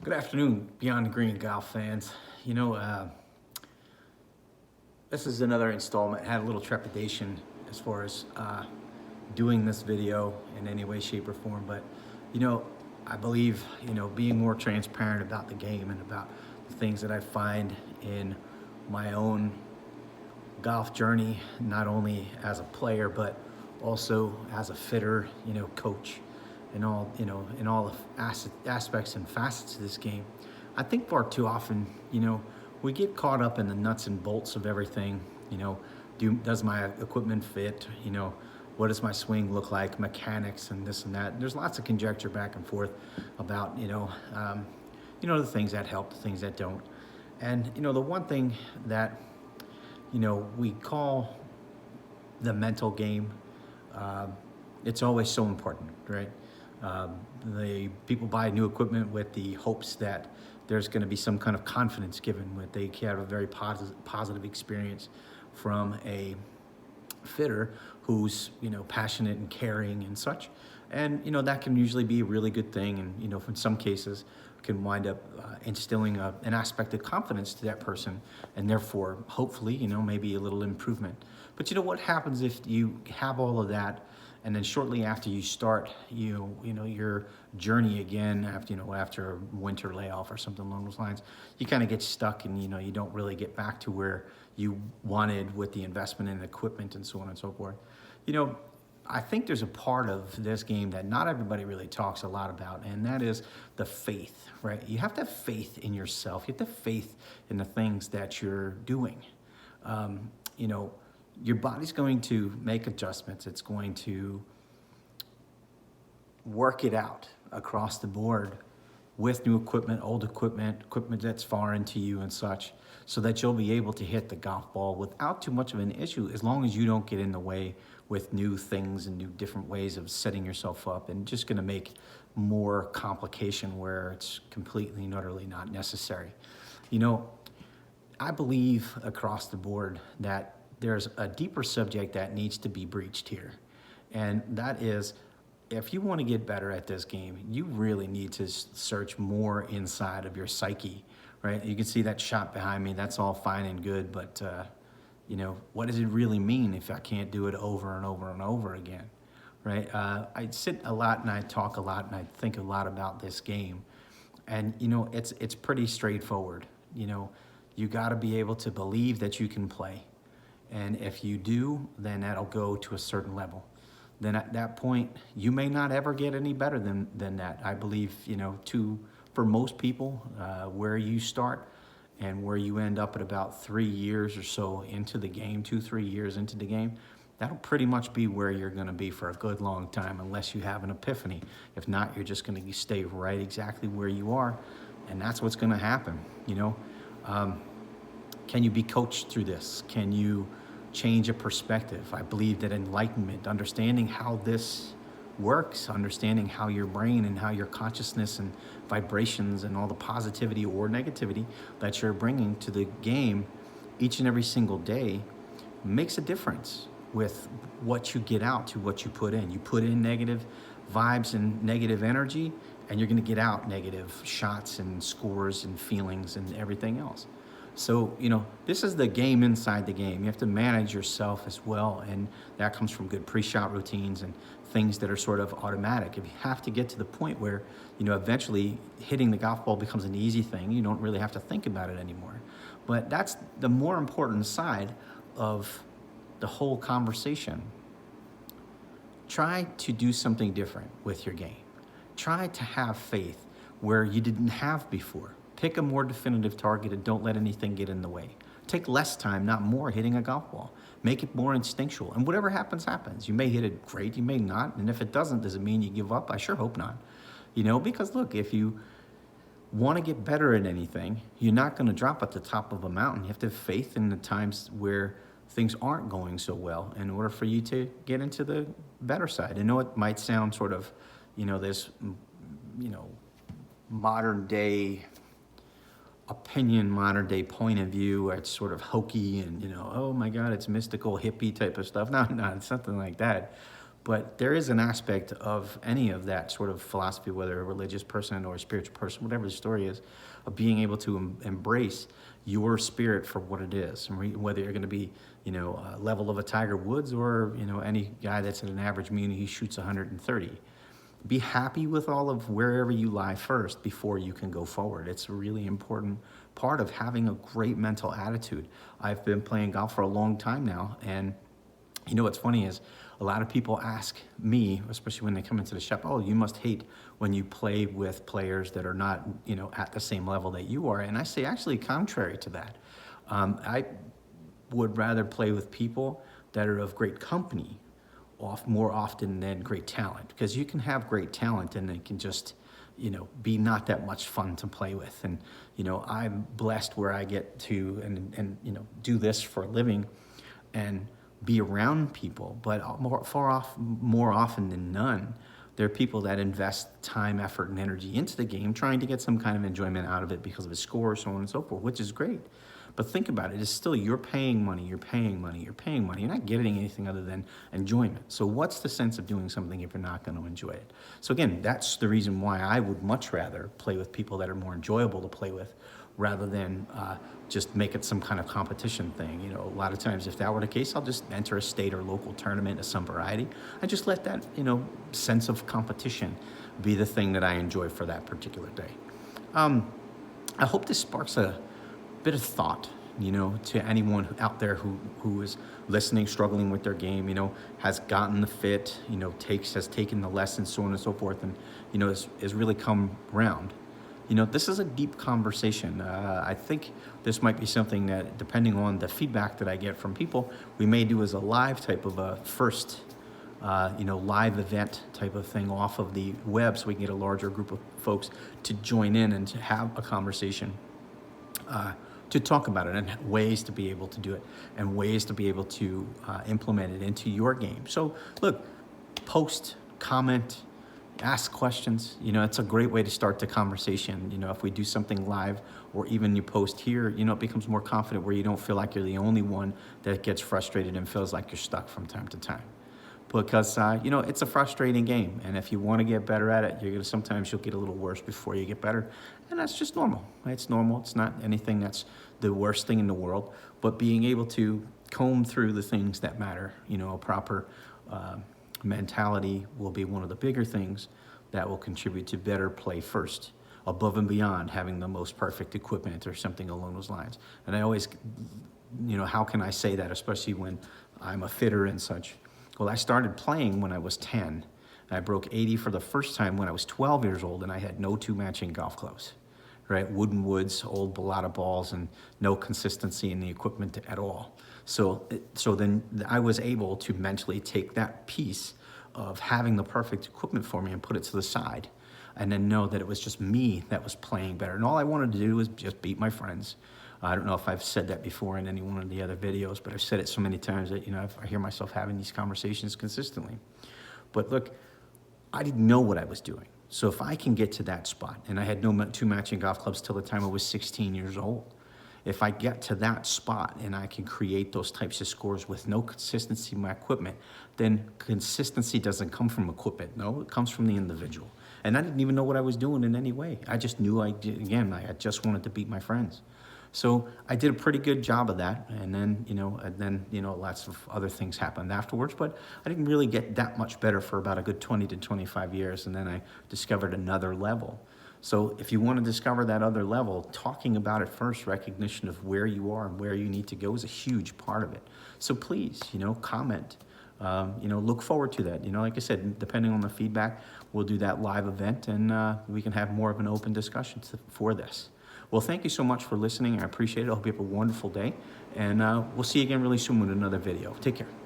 Good afternoon, Beyond the Green golf fans. You know, this is another installment. I had a little trepidation as far as doing this video in any way, shape, or form, but you know, I believe being more transparent about the game and about the things that I find in my own golf journey, not only as a player but also as a fitter, coach, and all in all the aspects and facets of this game. I think far too often, we get caught up in the nuts and bolts of everything. Does my equipment fit? What does my swing look like? Mechanics and this and that. There's lots of conjecture back and forth about the things that help, the things that don't. And the one thing that we call the mental game, it's always so important, right? The people buy new equipment with the hopes that there's going to be some kind of confidence given with they have a very positive experience from a fitter who's passionate and caring and such, and that can usually be a really good thing, and in some cases can wind up instilling an aspect of confidence to that person, and therefore hopefully maybe a little improvement. But what happens if you have all of that, and then shortly after you start your journey again, after a winter layoff or something along those lines, you kind of get stuck, and you don't really get back to where you wanted with the investment in equipment and so on and so forth. I think there's a part of this game that not everybody really talks a lot about, and that is the faith, right? You have to have faith in yourself. You have to have faith in the things that you're doing. Your body's going to make adjustments. It's going to work it out across the board with new equipment, old equipment that's foreign to you and such, so that you'll be able to hit the golf ball without too much of an issue, as long as you don't get in the way with new things and new different ways of setting yourself up, and just going to make more complication where it's completely and utterly not necessary. I believe across the board that there's a deeper subject that needs to be breached here, and that is, if you want to get better at this game, you really need to search more inside of your psyche, right? You can see that shot behind me. That's all fine and good, but what does it really mean if I can't do it over and over and over again, right? I sit a lot and I talk a lot and I think a lot about this game, and it's pretty straightforward. You got to be able to believe that you can play, and if you do, then that'll go to a certain level. Then at that point, you may not ever get any better than that. I believe, for most people, where you start and where you end up at about 3 years or so into the game, 2-3 years into the game, that'll pretty much be where you're going to be for a good long time, unless you have an epiphany. If not, you're just going to stay right exactly where you are, and that's what's going to happen. Can you be coached through this? Can you change a perspective? I believe that enlightenment, understanding how this works, understanding how your brain and how your consciousness and vibrations and all the positivity or negativity that you're bringing to the game each and every single day makes a difference with what you get out to what you put in. You put in negative vibes and negative energy, and you're going to get out negative shots and scores and feelings and everything else. So, this is the game inside the game. You have to manage yourself as well, and that comes from good pre-shot routines and things that are sort of automatic. If you have to get to the point where, eventually hitting the golf ball becomes an easy thing, you don't really have to think about it anymore. But that's the more important side of the whole conversation. Try to do something different with your game. Try to have faith where you didn't have before. Pick a more definitive target and don't let anything get in the way. Take less time, not more, hitting a golf ball. Make it more instinctual. And whatever happens, happens. You may hit it great, you may not. And if it doesn't, does it mean you give up? I sure hope not. Because look, if you want to get better at anything, you're not going to drop at the top of a mountain. You have to have faith in the times where things aren't going so well in order for you to get into the better side. I know it might sound sort of, this, modern day opinion, modern day point of view, it's sort of hokey and, oh my God, it's mystical hippie type of stuff. No, it's nothing like that. But there is an aspect of any of that sort of philosophy, whether a religious person or a spiritual person, whatever the story is, of being able to embrace your spirit for what it is, and whether you're going to be, a level of a Tiger Woods or, any guy that's at an average meaning he shoots 130. Be happy with all of wherever you lie first before you can go forward. It's a really important part of having a great mental attitude. I've been playing golf for a long time now, and what's funny is a lot of people ask me, especially when they come into the shop, oh, you must hate when you play with players that are not, at the same level that you are. And I say, actually, contrary to that. I would rather play with people that are of great company more often than great talent, because you can have great talent and it can just, be not that much fun to play with. And, I'm blessed where I get to and do this for a living and be around people, but more often than none, there are people that invest time, effort, and energy into the game, trying to get some kind of enjoyment out of it because of a score, so on and so forth, which is great. But think about it, it's still you're paying money. You're not getting anything other than enjoyment. So what's the sense of doing something if you're not going to enjoy it? So again, that's the reason why I would much rather play with people that are more enjoyable to play with, rather than just make it some kind of competition thing. A lot of times if that were the case, I'll just enter a state or local tournament of some variety and just let that, sense of competition be the thing that I enjoy for that particular day. I hope this sparks a bit of thought, to anyone out there who is listening, struggling with their game, has gotten the fit, has taken the lessons, so on and so forth, and, has really come around. This is a deep conversation. I think this might be something that, depending on the feedback that I get from people, we may do as a live type of a first, live event type of thing off of the web, so we can get a larger group of folks to join in and to have a conversation, to talk about it, and ways to be able to do it, and ways to be able to implement it into your game. So look, post, comment, ask questions. It's a great way to start the conversation. If we do something live, or even you post here, it becomes more confident, where you don't feel like you're the only one that gets frustrated and feels like you're stuck from time to time. Because, it's a frustrating game. And if you want to get better at it, sometimes you'll get a little worse before you get better. And that's just normal. It's normal. It's not anything that's the worst thing in the world. But being able to comb through the things that matter, a proper mentality will be one of the bigger things that will contribute to better play first, above and beyond having the most perfect equipment or something along those lines. And I always, how can I say that, especially when I'm a fitter and such? Well, I started playing when I was 10, and I broke 80 for the first time when I was 12 years old, and I had no two matching golf clubs, right? Wooden woods, old Balata balls, and no consistency in the equipment at all. So then I was able to mentally take that piece of having the perfect equipment for me and put it to the side, and then know that it was just me that was playing better. And all I wanted to do was just beat my friends. I don't know if I've said that before in any one of the other videos, but I've said it so many times that, I hear myself having these conversations consistently. But look, I didn't know what I was doing. So if I can get to that spot, and I had no two matching golf clubs till the time I was 16 years old, if I get to that spot and I can create those types of scores with no consistency in my equipment, then consistency doesn't come from equipment. No, it comes from the individual. And I didn't even know what I was doing in any way. I just knew I just wanted to beat my friends. So I did a pretty good job of that, and then, lots of other things happened afterwards, but I didn't really get that much better for about a good 20 to 25 years, and then I discovered another level. So if you want to discover that other level, talking about it first, recognition of where you are and where you need to go is a huge part of it. So please, comment. Look forward to that. Like I said, depending on the feedback, we'll do that live event, and we can have more of an open discussion for this. Well, thank you so much for listening. I appreciate it. I hope you have a wonderful day, and we'll see you again really soon with another video. Take care.